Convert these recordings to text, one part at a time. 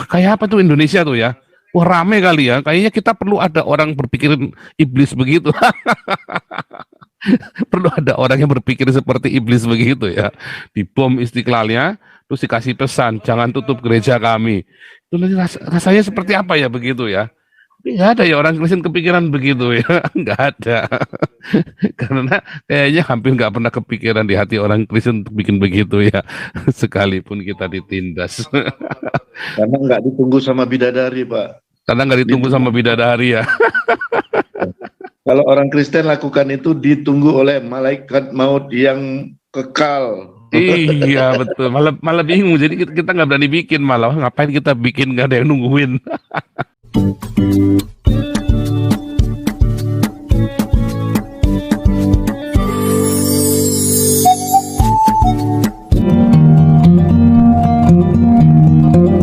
kayak apa tuh Indonesia tuh ya? Wah, rame kali ya. Kayaknya kita perlu ada orang berpikir iblis begitu. Perlu ada orang yang berpikir seperti iblis begitu ya. Dibom Istiklalnya, terus dikasih pesan, jangan tutup gereja kami. Itu nanti rasanya seperti apa ya begitu ya? Nggak ada ya orang Kristen kepikiran begitu ya. Nggak ada. Karena kayaknya hampir nggak pernah kepikiran di hati orang Kristen untuk bikin begitu ya. Sekalipun kita ditindas. Karena nggak ditunggu sama bidadari, Pak. Karena nggak ditunggu sama bidadari ya. Kalau orang Kristen lakukan itu ditunggu oleh malaikat maut yang kekal. Iya betul, malah bingung. Jadi kita nggak berani bikin, malah ngapain kita bikin, nggak ada yang nungguin.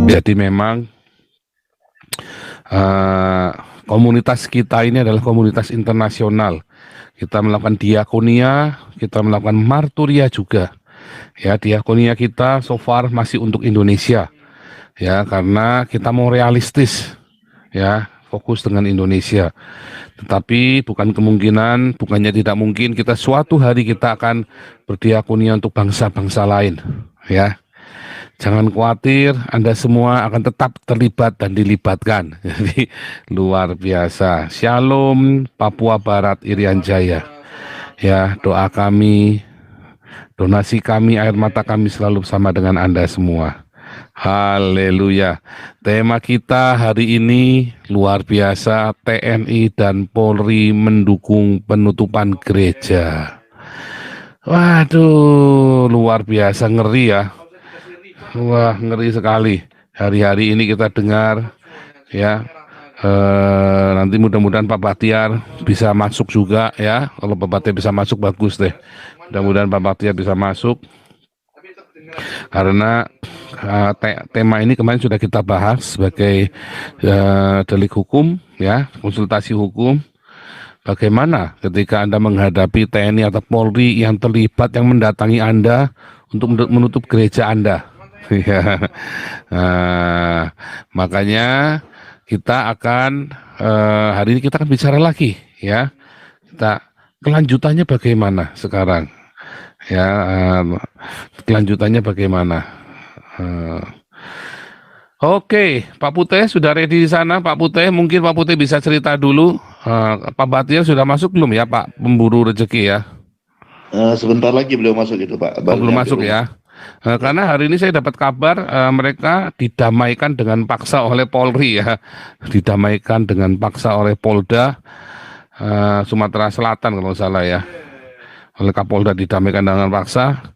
Jadi memang komunitas kita ini adalah komunitas internasional. Kita melakukan diakonia, kita melakukan marturia juga. Ya, diakonia kita so far masih untuk Indonesia. Ya, karena kita mau realistis. Ya, fokus dengan Indonesia. Tetapi bukannya tidak mungkin kita suatu hari kita akan berdiakonia untuk bangsa-bangsa lain. Ya. Jangan khawatir, Anda semua akan tetap terlibat dan dilibatkan. Jadi luar biasa. Shalom Papua Barat Irian Jaya. Ya, doa kami, donasi kami, air mata kami selalu bersama dengan Anda semua. Haleluya. Tema kita hari ini luar biasa, TNI dan Polri mendukung penutupan gereja. Waduh, luar biasa, ngeri ya. Wah, ngeri sekali. Hari-hari ini kita dengar ya. Nanti mudah-mudahan Pak Bahtiar bisa masuk juga ya. Kalau Pak Bahtiar bisa masuk bagus deh. Mudah-mudahan Pak Bahtiar bisa masuk. Karena tema ini kemarin sudah kita bahas sebagai delik hukum ya, konsultasi hukum. Bagaimana ketika Anda menghadapi TNI atau Polri yang terlibat, yang mendatangi Anda untuk menutup gereja Anda? Ya, makanya kita akan hari ini kita akan bicara lagi ya. Kita kelanjutannya bagaimana sekarang? Ya, kelanjutannya bagaimana? Oke, Pak Putih sudah ready di sana. Pak Putih, mungkin Pak Putih bisa cerita dulu. Pak Bahtiar sudah masuk belum ya, Pak Pemburu Rezeki ya? Sebentar lagi beliau masuk itu, Pak. Belum masuk ya? Karena hari ini saya dapat kabar mereka didamaikan dengan paksa oleh Polri ya, didamaikan dengan paksa oleh Polda Sumatera Selatan kalau salah ya, oleh Kapolda didamaikan dengan paksa.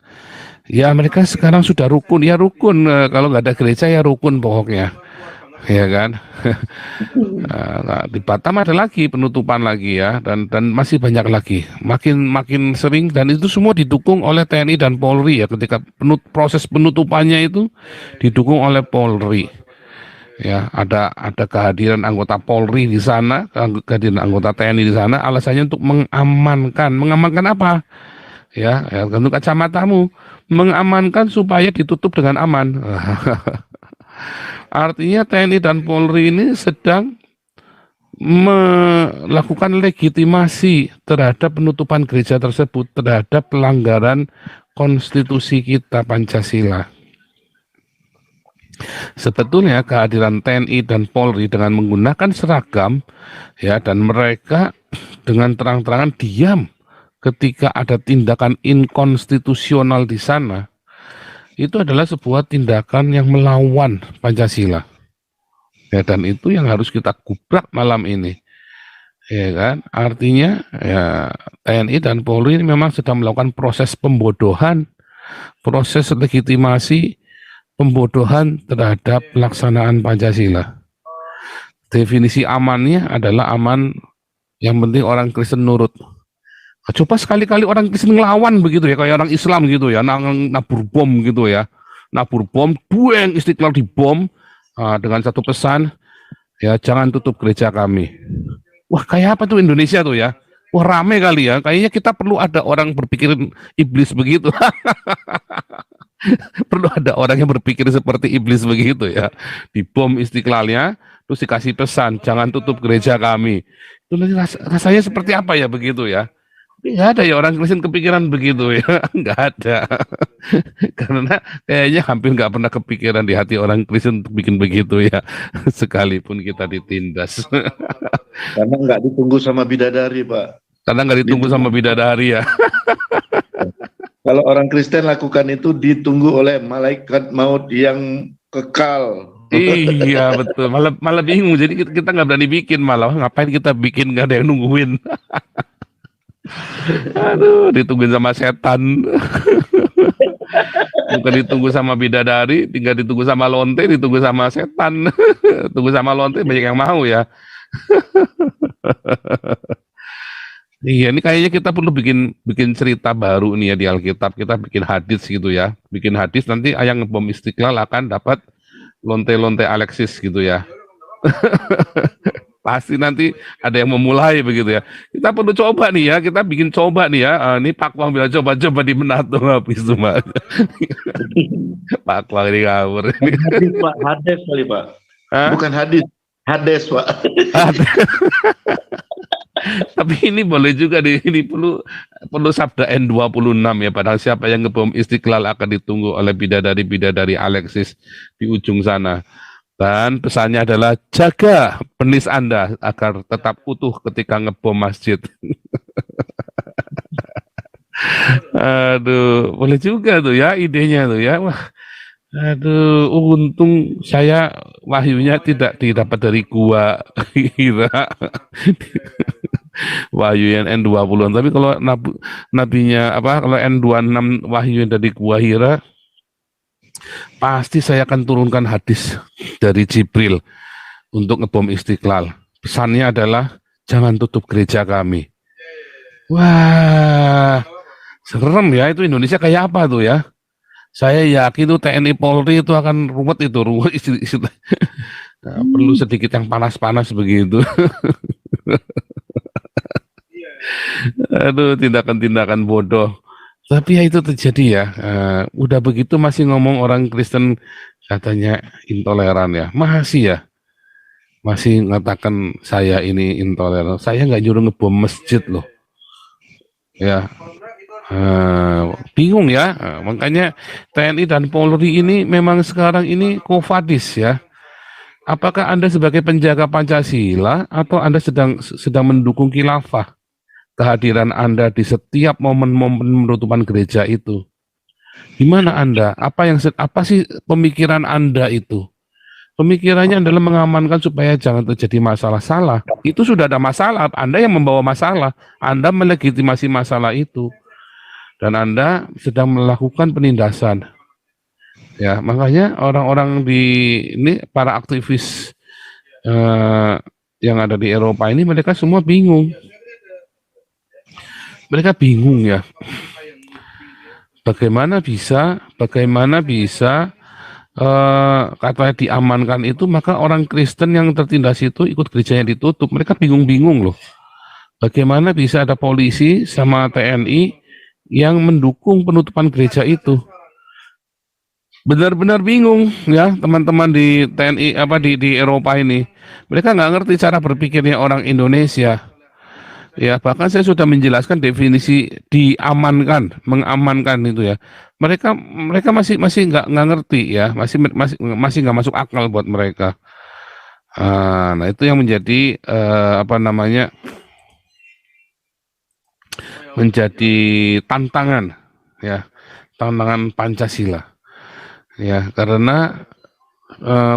Ya mereka sekarang sudah rukun ya, rukun kalau nggak ada gereja ya rukun pokoknya, ya kan. Nah, di Batam ada lagi penutupan lagi ya, dan masih banyak lagi, makin sering, dan itu semua didukung oleh TNI dan Polri ya. Ketika proses penutupannya itu didukung oleh Polri ya, ada kehadiran anggota Polri di sana, kehadiran anggota TNI di sana, alasannya untuk mengamankan apa ya, untuk kacamatamu, mengamankan supaya ditutup dengan aman. Artinya TNI dan Polri ini sedang melakukan legitimasi terhadap penutupan gereja tersebut, terhadap pelanggaran konstitusi kita Pancasila. Sebetulnya kehadiran TNI dan Polri dengan menggunakan seragam ya, dan mereka dengan terang-terangan diam ketika ada tindakan inkonstitusional di sana, itu adalah sebuah tindakan yang melawan Pancasila. Ya, dan itu yang harus kita gubrak malam ini. Ya kan? Artinya ya, TNI dan Polri ini memang sedang melakukan proses pembodohan, proses legitimasi pembodohan terhadap pelaksanaan Pancasila. Definisi amannya adalah aman, yang penting orang Kristen nurut. Coba sekali-kali orang Kristen ngelawan begitu ya, kayak orang Islam gitu ya, nabur bom gitu ya, nabur bom, bueng Istiqlal dibom dengan satu pesan, ya jangan tutup gereja kami. Wah, kayak apa tuh Indonesia tuh ya? Wah rame kali ya, kayaknya kita perlu ada orang berpikir iblis begitu. Perlu ada orang yang berpikir seperti iblis begitu ya. Dibom Istiklalnya, terus dikasih pesan, jangan tutup gereja kami. Itu nanti rasanya seperti apa ya begitu ya. Nggak ada ya orang Kristen kepikiran begitu ya. Nggak ada. Karena kayaknya hampir nggak pernah kepikiran di hati orang Kristen untuk bikin begitu ya. Sekalipun kita ditindas. Karena nggak ditunggu sama bidadari, Pak. Karena nggak ditunggu sama bidadari ya. Kalau orang Kristen lakukan itu ditunggu oleh malaikat maut yang kekal. Iya betul, malah bingung. Jadi kita nggak berani bikin, malah ngapain kita bikin, nggak ada yang nungguin. Aduh, ditungguin sama setan. Bukan ditunggu sama bidadari, tinggal ditunggu sama lonte, ditunggu sama setan. Tunggu sama lonte banyak yang mau ya. Iya, ini kayaknya kita perlu bikin cerita baru nih ya di Alkitab. Kita bikin hadis gitu ya. Bikin hadis nanti yang ngebom Istiqlal akan dapat lonte-lonte Alexis gitu ya. Pasti nanti ada yang memulai begitu ya. Kita perlu coba nih ya, kita bikin coba nih ya. Ini Pak Wang bilang coba-coba di Menato habis semua. Pak Wang ini ngawur. Hadis, Pak. Hadis kali, Pak. Hah? Bukan hadis. Hades, Pak. Tapi ini boleh juga ini perlu sabda N26 ya, padahal siapa yang ngebom Istiqlal akan ditunggu oleh bidadari-bidadari Alexis di ujung sana. Dan pesannya adalah jaga penis Anda agar tetap utuh ketika ngebom masjid. Aduh, boleh juga tuh ya idenya tuh ya. Wah, aduh, untung saya wahyunya tidak didapat dari gua Hira. Wahyu yang N20-an. Tapi kalau nabinya kalau N26 wahyu yang dari gua Hira, pasti saya akan turunkan hadis dari Jibril untuk ngebom Istiqlal. Pesannya adalah jangan tutup gereja kami. Wah, serem ya, itu Indonesia kayak apa tuh ya? Saya yakin tuh TNI Polri itu akan ruwet nah, perlu sedikit yang panas-panas begitu. Aduh, tindakan-tindakan bodoh. Tapi ya itu terjadi ya. Udah begitu masih ngomong orang Kristen katanya intoleran ya. Masih ya. Masih ngatakan saya ini intoleran. Saya nggak nyuruh ngebom masjid loh. Ya. Bingung ya. Makanya TNI dan Polri ini memang sekarang ini kofadis ya. Apakah Anda sebagai penjaga Pancasila atau Anda sedang mendukung khilafah? Kehadiran Anda di setiap momen-momen penutupan gereja itu. Gimana Anda? Apa sih pemikiran Anda itu? Pemikirannya adalah mengamankan supaya jangan terjadi masalah. Salah. Itu sudah ada masalah. Anda yang membawa masalah. Anda melegitimasi masalah itu. Dan Anda sedang melakukan penindasan. Ya, makanya orang-orang ini para aktivis yang ada di Eropa ini mereka semua bingung. Mereka bingung ya, bagaimana bisa katanya diamankan itu, maka orang Kristen yang tertindas itu ikut gerejanya ditutup. Mereka bingung-bingung loh. Bagaimana bisa ada polisi sama TNI yang mendukung penutupan gereja itu? Benar-benar bingung ya teman-teman di TNI di Eropa ini. Mereka nggak ngerti cara berpikirnya orang Indonesia. Ya, bahkan saya sudah menjelaskan definisi mengamankan itu ya. Mereka masih nggak ngerti ya, masih nggak masuk akal buat mereka. Nah itu yang menjadi menjadi tantangan ya, tantangan Pancasila ya, karena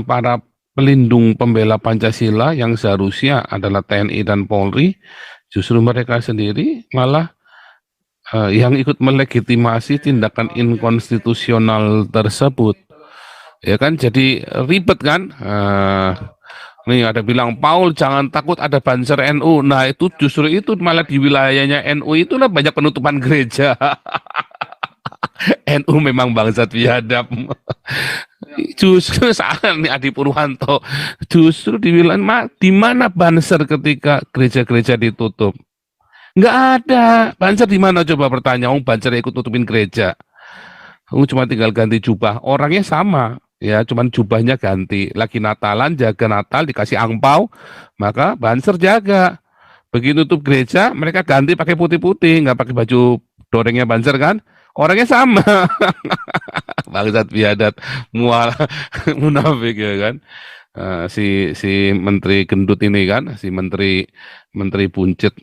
para pelindung pembela Pancasila yang seharusnya adalah TNI dan Polri, justru mereka sendiri malah yang ikut melegitimasi tindakan inkonstitusional tersebut. Ya kan, jadi ribet kan. Nih ada bilang, Paul jangan takut ada banser NU. Nah itu justru itu malah di wilayahnya NU itulah banyak penutupan gereja. NU memang bangsat biadab. Justru saat nih Adi Purwanto, justru dibilang di mana banser ketika gereja-gereja ditutup? Nggak ada. Banser di mana coba bertanya? Banser ikut nutupin gereja. Cuma tinggal ganti jubah. Orangnya sama. Ya, cuman jubahnya ganti. Lagi Natalan, jaga Natal, dikasih angpau, maka Banser jaga. Begitu tutup gereja, mereka ganti pakai putih-putih, nggak pakai baju dorengnya Banser kan? Orangnya sama. Bangsat biadat, mual, munafik ya kan? Si menteri gendut ini kan, si menteri menteri buncit,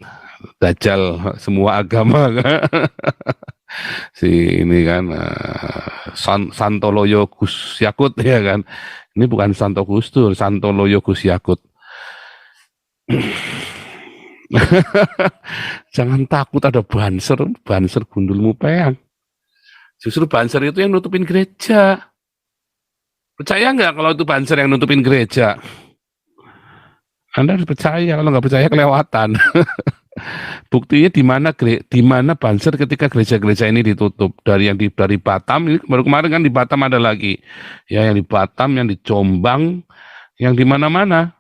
dajal semua agama kan? Si ini kan Santoloyo Gus Yakut ya kan? Ini bukan Santo Gus Dur, Santoloyo Gus Yakut. Jangan takut ada banser, banser gundulmu peang. Justru banser itu yang nutupin gereja. Percaya nggak kalau itu banser yang nutupin gereja? Anda harus percaya, kalau nggak percaya kelewatan. Buktinya di mana banser ketika gereja-gereja ini ditutup dari Batam ini baru kemarin kan di Batam ada lagi ya yang di Batam yang di Jombang yang di mana-mana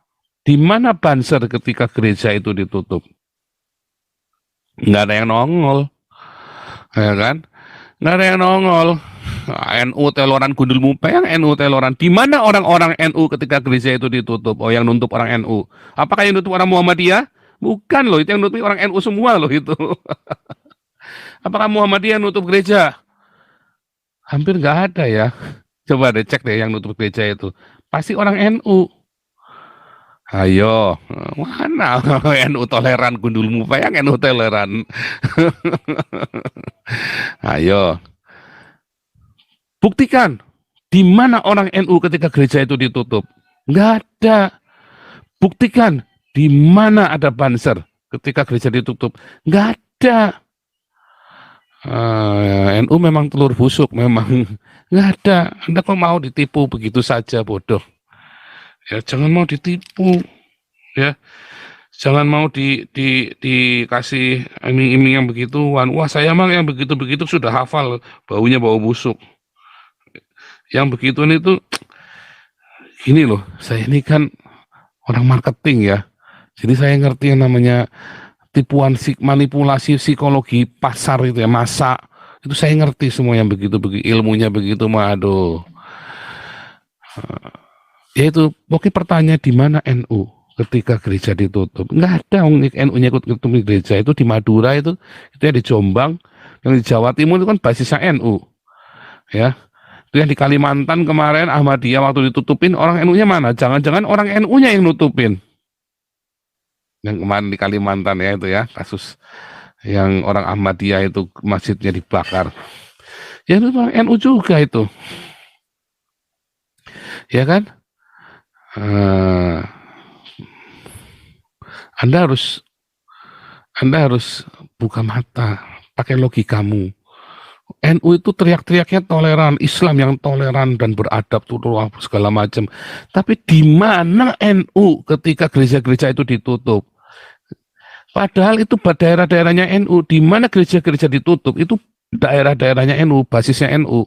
di mana banser ketika gereja itu ditutup nggak ada yang nongol ya kan nggak ada yang nongol. NU teloran gundul mupeng NU teloran di mana orang-orang NU ketika gereja itu ditutup yang nutup orang NU apakah yang nutup orang Muhammadiyah? Bukan loh, itu yang nutup orang NU semua loh itu. Apakah Muhammadiyah nutup gereja? Hampir nggak ada ya. Coba deh cek deh yang nutup gereja itu. Pasti orang NU. Ayo, mana NU toleran gundulmu yang NU toleran. Ayo. Buktikan di mana orang NU ketika gereja itu ditutup. Nggak ada. Buktikan di mana ada banser ketika gereja ditutup? Nggak ada. NU memang telur busuk, memang nggak ada. Anda kok mau ditipu begitu saja, bodoh? Ya jangan mau ditipu, ya. Jangan mau dikasih iming-iming yang begituan. Wah saya mah yang begitu-begitu sudah hafal, baunya bau busuk. Yang begituan itu, gini loh, saya ini kan orang marketing ya. Jadi saya ngerti yang namanya tipuan manipulasi psikologi pasar itu ya, masa itu saya ngerti semua yang begitu-begitu ilmunya begitu mah aduh. Ya itu pokoknya pertanyaan di mana NU ketika gereja ditutup? Nggak ada NU-nya ikut tutup gereja itu di Madura itu ya di Jombang, yang di Jawa Timur itu kan basisnya NU. Ya. Itu yang di Kalimantan kemarin Ahmadiyah waktu ditutupin orang NU-nya mana? Jangan-jangan orang NU-nya yang nutupin. Yang kemarin di Kalimantan ya itu ya kasus yang orang Ahmadiyah itu masjidnya dibakar ya itu orang NU juga itu ya kan Anda harus buka mata pakai logikamu. NU itu teriak-teriaknya toleran, Islam yang toleran dan beradab tuh segala macam. Tapi di mana NU ketika gereja-gereja itu ditutup? Padahal itu daerah-daerahnya NU, di mana gereja-gereja ditutup itu daerah-daerahnya NU, basisnya NU.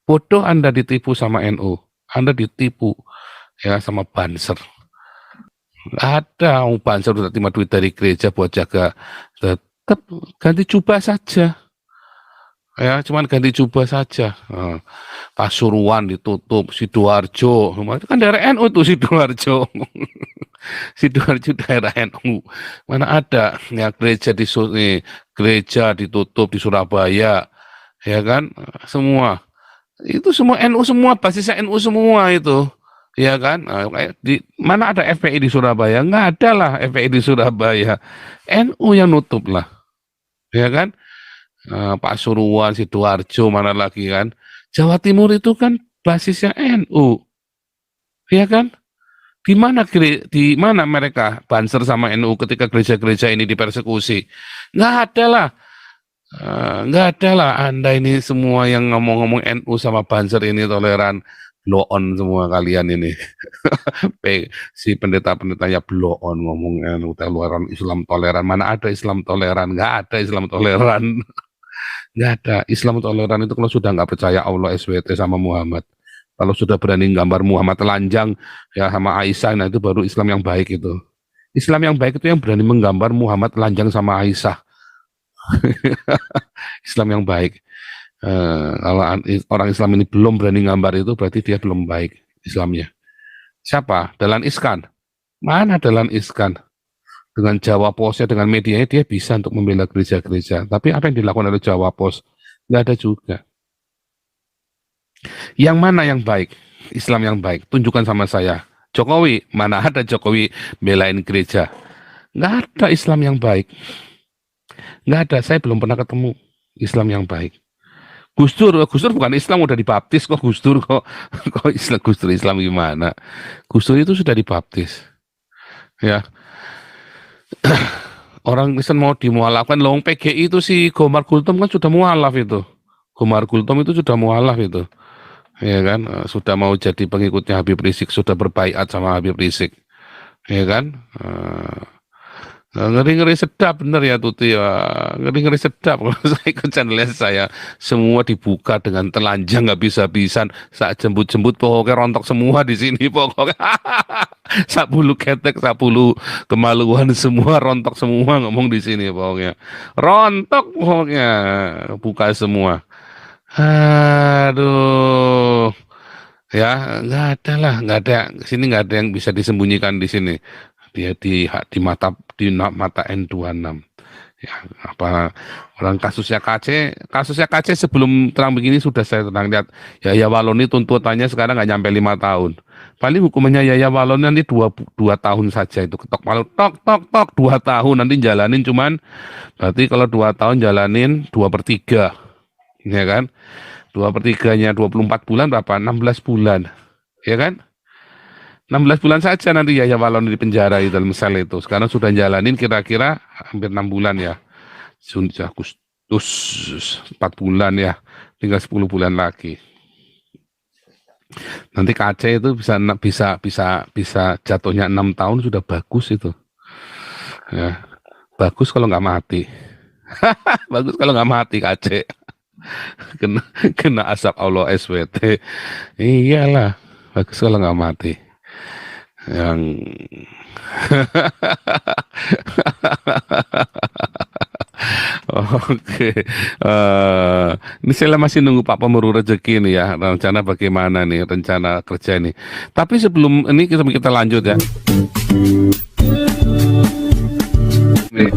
Bodoh Anda ditipu sama NU, Anda ditipu ya sama banser. Ada banser udah terima duit dari gereja buat jaga, tetap ganti jubah saja. Ya, cuman ganti jubah saja. Pasuruan ditutup, Sidoarjo, itu kan daerah NU tuh Sidoarjo. Sidoarjo daerah NU. Mana ada ya gereja ditutup di Surabaya, ya kan? Semua itu semua NU semua, basisnya NU semua itu, ya kan? Di mana ada FPI di Surabaya? Nggak ada lah FPI di Surabaya. NU yang nutup lah, ya kan? Pasuruan, Sidoarjo, mana lagi kan? Jawa Timur itu kan basisnya NU, ya kan? Di mana mereka banser sama NU ketika gereja-gereja ini dipersekusi? Nggak ada lah, nggak ada lah. Anda ini semua yang ngomong-ngomong NU sama banser ini toleran, blow on semua kalian ini. Si pendeta-pendetanya blow on ngomong NU toleran, Islam toleran. Mana ada Islam toleran? Nggak ada Islam toleran. Nggak ada. Islam toleran itu kalau sudah nggak percaya Allah, SWT sama Muhammad. Kalau sudah berani gambar Muhammad telanjang ya sama Aisyah, nah itu baru Islam yang baik itu. Islam yang baik itu yang berani menggambar Muhammad telanjang sama Aisyah. Islam yang baik. Kalau orang Islam ini belum berani gambar itu berarti dia belum baik Islamnya. Siapa? Dahlan Iskan. Mana Dahlan Iskan? Dengan Jawa Postnya, dengan medianya dia bisa untuk membela gereja-gereja. Tapi apa yang dilakukan oleh Jawa Post? Nggak ada juga. Yang mana yang baik? Islam yang baik. Tunjukkan sama saya. Jokowi, mana ada Jokowi belain gereja? Nggak ada Islam yang baik. Nggak ada, saya belum pernah ketemu Islam yang baik. Gus Dur bukan Islam, udah dibaptis kok Gus Dur kok Islam, Gus Dur Islam gimana? Gus Dur itu sudah dibaptis. Ya. Orang Kristen mau dimualafkan, loh PGI itu si Gomar Gultom kan sudah mualaf itu. Gomar Gultom itu sudah mualaf itu. Ya kan, sudah mau jadi pengikutnya Habib Rizik, sudah berbaiat sama Habib Rizik. Ya kan? Ngeri-ngeri sedap bener ya Tuti ya. Ngeri-ngeri sedap kalau saya ikut channelnya saya. Semua dibuka dengan telanjang nggak bisa-bisan. Saat jembut-jembut pokoknya rontok semua di sini pokoknya. Sapulu ketek, sapulu kemaluan semua rontok semua ngomong di sini pokoknya. Rontok pokoknya, buka semua. Aduh. Ya, nggak ada lah, nggak ada. Sini nggak ada yang bisa disembunyikan di sini. Dia di mata N26. Ya, apa orang kasusnya KC sebelum terang begini sudah saya tenang lihat. Yahya Waloni tuntutannya sekarang nggak nyampe 5 tahun. Paling hukumannya Yahya Waloni nanti 2 tahun saja itu, ketok palu tok 2 tahun nanti jalanin, cuman berarti kalau 2 tahun jalanin 2/3, ya kan? 2/3-nya 24 bulan berapa? 16 bulan, ya kan? 16 bulan saja nanti Yahya Waloni di penjara di dalam sel itu. Sekarang sudah jalanin kira-kira hampir 6 bulan ya. Sudah Agustus 4 bulan ya. Tinggal 10 bulan lagi. Nanti KC itu bisa jatuhnya 6 tahun sudah bagus itu. Ya. Bagus kalau nggak mati. Bagus kalau nggak mati KC. Kena asap Allah SWT. Iyalah. Bagus kalau nggak mati. Yang oke, ini saya masih nunggu Pak Pemeru rezeki nih ya, rencana bagaimana nih, rencana kerja ini. Tapi sebelum ini kita lanjut ya. Nih.